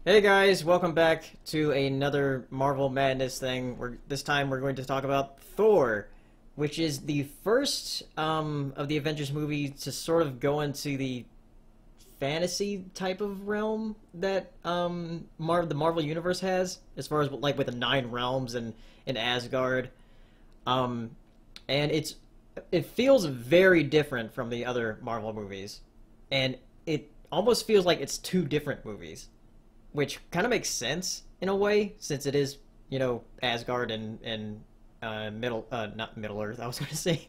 Hey guys, welcome back to another Marvel Madness thing. This time we're going to talk about Thor, which is the first of the Avengers movie to sort of go into the fantasy type of realm that the Marvel Universe has, as far as like with the 9 realms and in Asgard. And it feels very different from the other Marvel movies, and it almost feels like it's two different movies, which kind of makes sense in a way, since it is, Asgard and not Middle Earth. I was going to say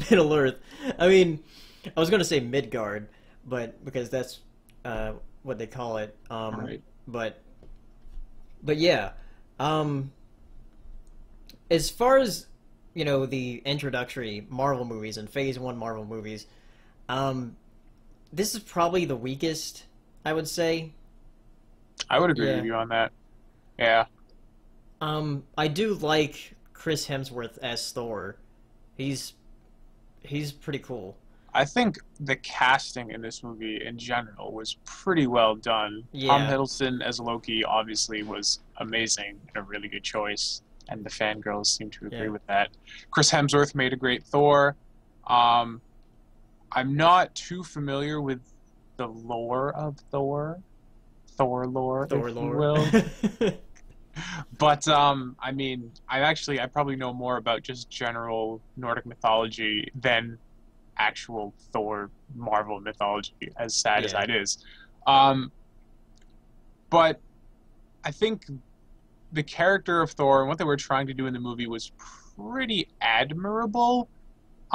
Middle Earth. I mean, I was going to say Midgard, but because that's what they call it. Right. But yeah. As far as the introductory Marvel movies and Phase 1 Marvel movies, this is probably the weakest, I would say. I would agree Yeah. with you on that. Yeah. I do like Chris Hemsworth as Thor. He's pretty cool. I think the casting in this movie in general was pretty well done. Tom Yeah, Hiddleston as Loki obviously was amazing and a really good choice, and the fangirls seem to agree yeah. with that. Chris Hemsworth made a great Thor. Um, I'm not too familiar with the lore of Thor lore, Thor if you lore. will. But I mean, I probably know more about just general Nordic mythology than actual Thor Marvel mythology, as sad as Yeah, that is. Um, but I think the character of Thor and what they were trying to do in the movie was pretty admirable.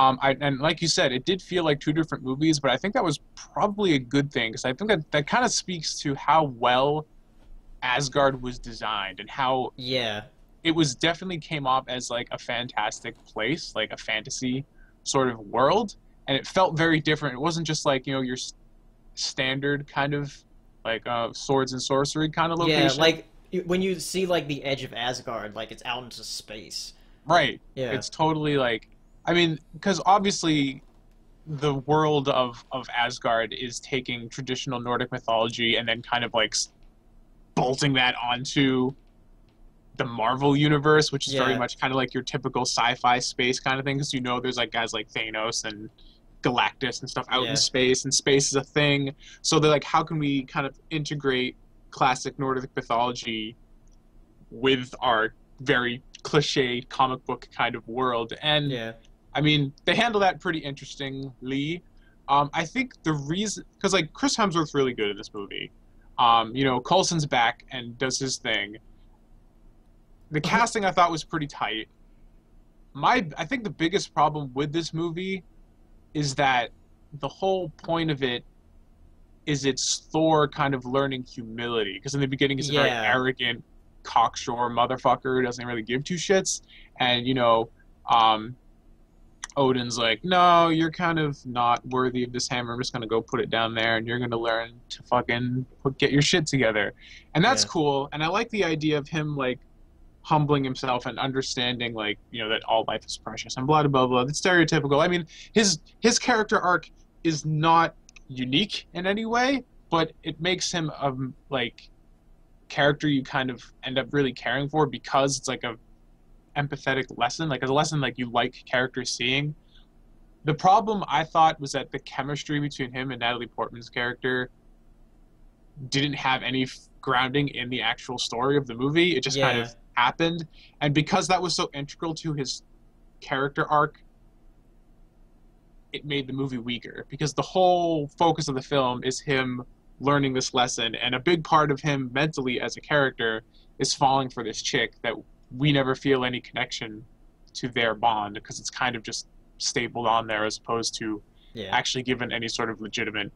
And like you said, it did feel like two different movies, but I think that was probably a good thing because I think that kind of speaks to how well Asgard was designed and how yeah, it was definitely came off as like a fantastic place, like a fantasy sort of world, and it felt very different. It wasn't just like your standard kind of like swords and sorcery kind of yeah. location. Like when you see like the edge of Asgard, like it's out into space. Right. Yeah, It's totally like, I mean, because obviously the world of Asgard is taking traditional Nordic mythology and then kind of like bolting that onto the Marvel universe, which is very yeah, much kind of like your typical sci-fi space kind of thing. Because there's like guys like Thanos and Galactus and stuff out in yeah, space, and space is a thing. So they're like, how can we kind of integrate classic Nordic mythology with our very cliche comic book kind of world? And yeah. I mean, they handle that pretty interestingly. I think the reason, because like Chris Hemsworth's really good in this movie. Coulson's back and does his thing. The casting I thought was pretty tight. I think the biggest problem with this movie is that the whole point of it is it's Thor kind of learning humility because in the beginning he's a very Yeah, arrogant cocksure motherfucker who doesn't really give two shits, and um, Odin's like, no, you're kind of not worthy of this hammer. I'm just gonna go put it down there, and you're gonna learn to fucking get your shit together, and that's yeah, cool. And I like the idea of him like humbling himself and understanding like that all life is precious and blah blah blah. It's stereotypical. I mean, his character arc is not unique in any way, but it makes him a like character you kind of end up really caring for because it's like a empathetic lesson, like a lesson like you like characters seeing. The problem I thought was that the chemistry between him and Natalie Portman's character didn't have any grounding in the actual story of the movie. It just kind yeah, of happened. And because that was so integral to his character arc, it made the movie weaker because the whole focus of the film is him learning this lesson. And a big part of him mentally as a character is falling for this chick that we never feel any connection to their bond because it's kind of just stapled on there as opposed to yeah, actually given any sort of legitimate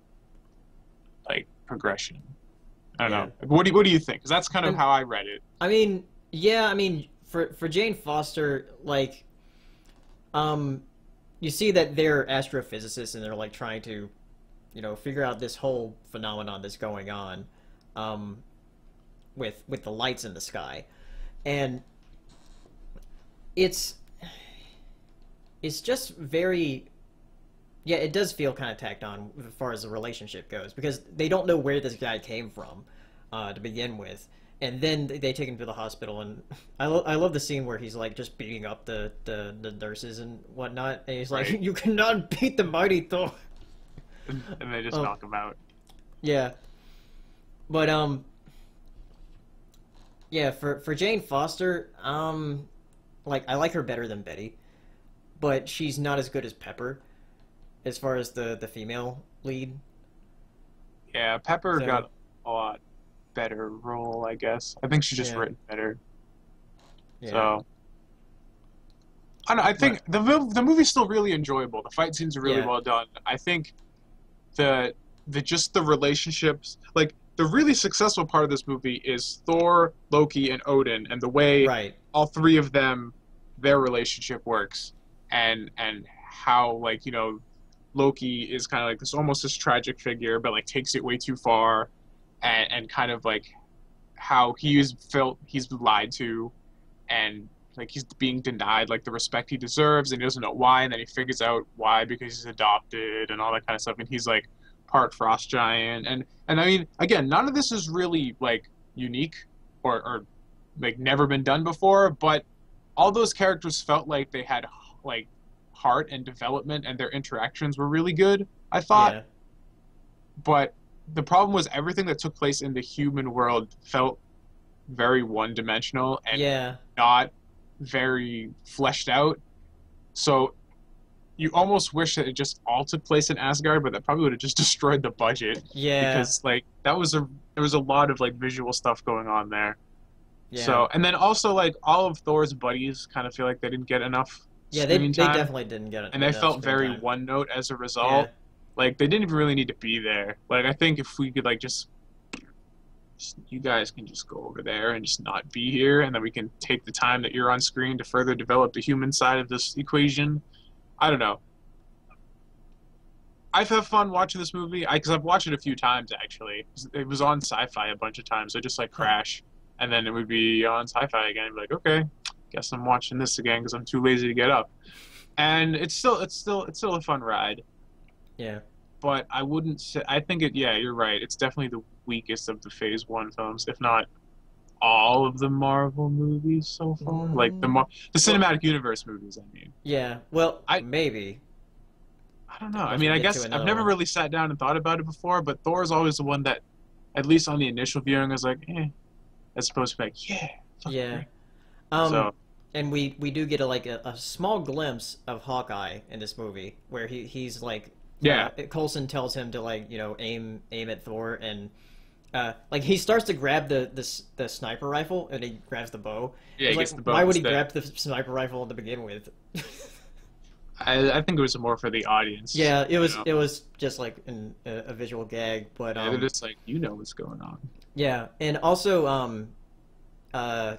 like progression. I don't yeah. know. What do you think? Because that's kind of And how I read it. I mean, yeah, I mean, for Jane Foster, like, um, you see that they're astrophysicists and they're like trying to, figure out this whole phenomenon that's going on, um, with the lights in the sky, and it's it's just very, yeah, it does feel kind of tacked on as far as the relationship goes because they don't know where this guy came from. to begin with, and then they take him to the hospital. And I love the scene where he's like just beating up the nurses and whatnot, and he's like, Right. "You cannot beat the mighty Thor." And they just Oh, knock him out. yeah, but yeah, for Jane Foster, like I like her better than Betty, but she's not as good as Pepper as far as the female lead. Yeah, Pepper So got a lot better role, I guess. I think she's just yeah, written better. yeah, So I don't know, I think but the movie's still really enjoyable. The fight scenes are really yeah, well done. I think the just the relationships, like the really successful part of this movie is Thor, Loki, and Odin, and the way right, all three of them, their relationship works, and how, like, Loki is kind of like this almost this tragic figure, but like takes it way too far, and kind of like how he's felt he's been lied to, and like he's being denied like the respect he deserves, and he doesn't know why, and then he figures out why because he's adopted and all that kind of stuff, and he's like part frost giant, and I mean, again, none of this is really like unique or like never been done before, but all those characters felt like they had like heart and development, and their interactions were really good, I thought. yeah, But the problem was everything that took place in the human world felt very one-dimensional and yeah, not very fleshed out. So you almost wish that it just all took place in Asgard, but that probably would have just destroyed the budget, yeah, because like there was a lot of like visual stuff going on there. yeah, So, and then also like all of Thor's buddies kind of feel like they didn't get enough yeah. screen They time, definitely didn't get and they enough felt screen very time. one note as a Yeah, result. Like they didn't even really need to be there. Like I think if we could like just you guys can just go over there and just not be here, and then we can take the time that you're on screen to further develop the human side of this equation. I don't know. I've had fun watching this movie because I've watched it a few times actually. It was on Sci-Fi a bunch of times. So just like huh. crash, and then it would be on Sci-Fi again. I'd be like, okay, guess I'm watching this again because I'm too lazy to get up. And it's still a fun ride. Yeah, But I wouldn't say. I think it. Yeah, you're right. It's definitely the weakest of the Phase One films, if not all of the Marvel movies so far. Like the well, cinematic universe movies. I mean, yeah. Well, I maybe I don't know. I once mean, we I get to guess I've another never one. really sat down and thought about it before. But Thor is always the one that, at least on the initial viewing, I was like, as opposed to be like, yeah, fucking Yeah. great. Um, So and we do get a small glimpse of Hawkeye in this movie where he's like yeah, Coulson tells him to like aim at Thor and like he starts to grab the sniper rifle and he grabs the bow. yeah, It's he like gets the bow why would he instead. grab the sniper rifle to begin with? I think it was more for the audience. Yeah, You know, it was just like a visual gag, but yeah, they're just like, you know what's going on. yeah, and also uh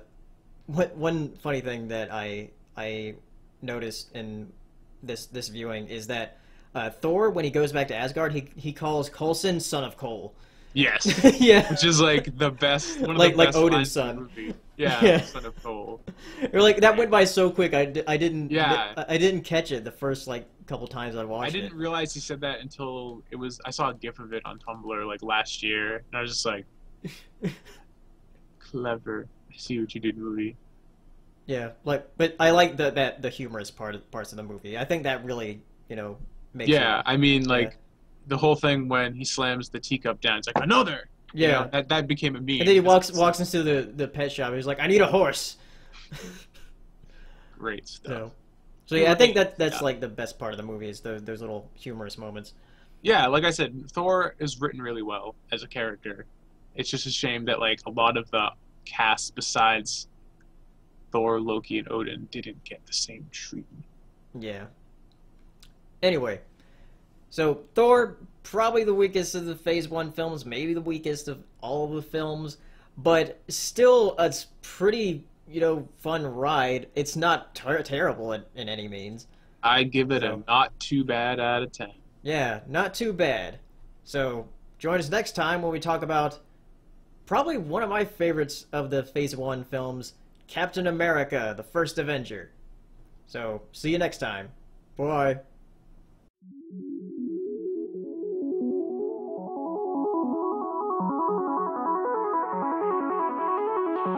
what one funny thing that I noticed in this viewing is that Thor, when he goes back to Asgard, he calls Coulson son of Cole. Yes, Yeah, which is like the best, one of the like best Odin's lines in the son. movie. Yeah, Yeah, Son of Cole. or like that And went by so quick. yeah, I didn't catch it the first like couple times I I watched it. didn't realize he said that until it was I saw a GIF of it on Tumblr like last year, and I was just like, clever. I see what you did, movie. Yeah, like but I like the humorous parts of the movie. I think that really makes it. Yeah, I mean, Yeah, like the whole thing when he slams the teacup down, it's like another. yeah. That became a meme And then he because walks into the pet shop. He's like, I need a horse. great stuff. So, so yeah, I think that's Yeah. like the best part of the movie is those little humorous moments. Yeah, like I said, Thor is written really well as a character. It's just a shame that like a lot of the cast besides Thor, Loki, and Odin didn't get the same treatment. Yeah. Anyway, so Thor probably the weakest of the Phase One films, maybe the weakest of all of the films, but still a pretty fun ride. It's not terrible in any means. I give it a So not too bad out of 10. yeah, not too bad. So join us next time when we talk about probably one of my favorites of the Phase 1 films, Captain America, the First Avenger. So, see you next time. Bye. Good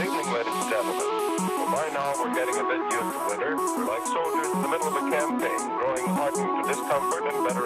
evening, ladies and gentlemen. Well, by now we're getting a bit used to winter. We're like soldiers in the middle of a campaign, growing hardened to discomfort and better